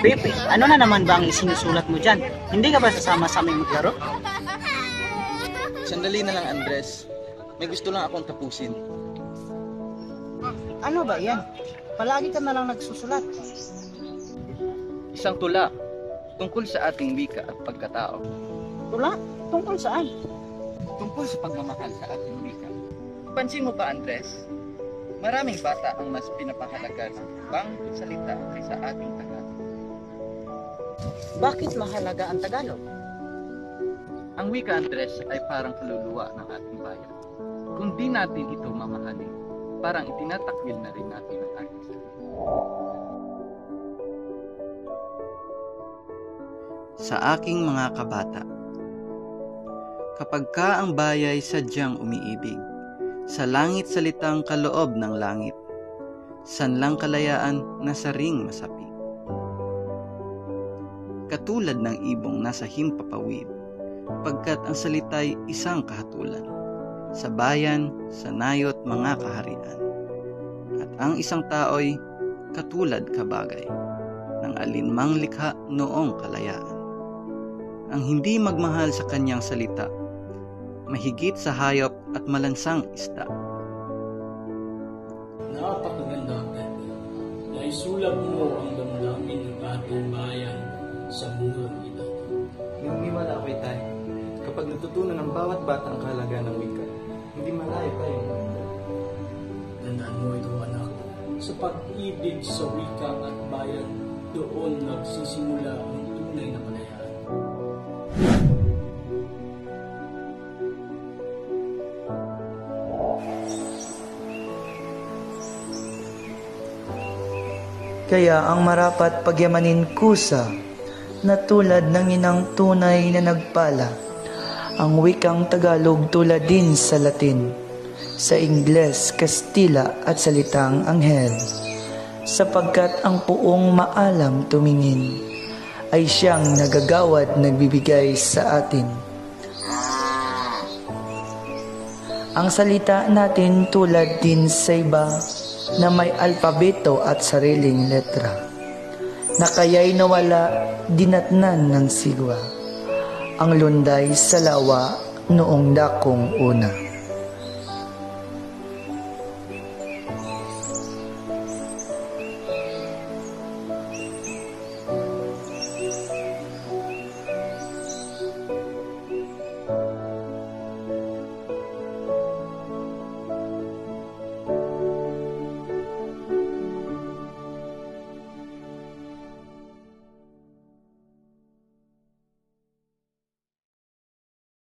Pepe, ano na naman ba ang isinusulat mo dyan? Hindi ka ba sasama sa aming maglaro? Sandali na lang, Andres. May gusto lang akong tapusin. Ano ba yan? Palagi ka na lang nagsusulat. Isang tula tungkol sa ating wika at pagkatao. Tula? Tungkol saan? Tungkol sa pagmamahal sa ating wika. Pansin mo ba, Andres? Maraming bata ang mas pinapahalaga ng ibang salita kaysa ating Tagalog. Bakit mahalaga ang Tagalog? Ang wika, Andres, ay parang kaluluwa ng ating bayan. Kung di natin ito mamahalin, parang itinatakwil na rin natin ang ating sarili. Sa aking mga kabata, kapag ka ang bayay sadyang umiibig, sa langit salitang kaloob ng langit, sanlang kalayaan na saring masapi. Katulad ng ibong nasa himpapawid, pagkat ang salita'y isang kahatulan, sa bayan, sa nayot mga kaharian. At ang isang tao'y katulad kabagay, ng alinmang likha noong kalayaan. Ang hindi magmahal sa kanyang salita, mahigit sa hayop at malansang isda. Napakaganda, Pepe. Naisulat mo ang damdamin ng ating bayan sa murang ito. Naniniwala ako, Itay. Kapag natutunan ng bawat bata ang kahalagaan ng wika, hindi malayo pa yun. Tandaan mo ito, anak. Sa pag-ibig sa wika at bayan, doon nagsisimula ang tunay na kalayaan. Kaya ang marapat pagyamanin kusa na tulad ng inang tunay na nagpala, ang wikang Tagalog tulad din sa Latin, sa Ingles, Kastila at salitang Anghel, sapagkat ang puong maalam tumingin ay siyang nagagawad nagbibigay sa atin. Ang salita natin tulad din sa iba na may alpabeto at sariling letra, na kaya'y nawala dinatnan ng sigwa, ang lunday sa lawa noong dakong una.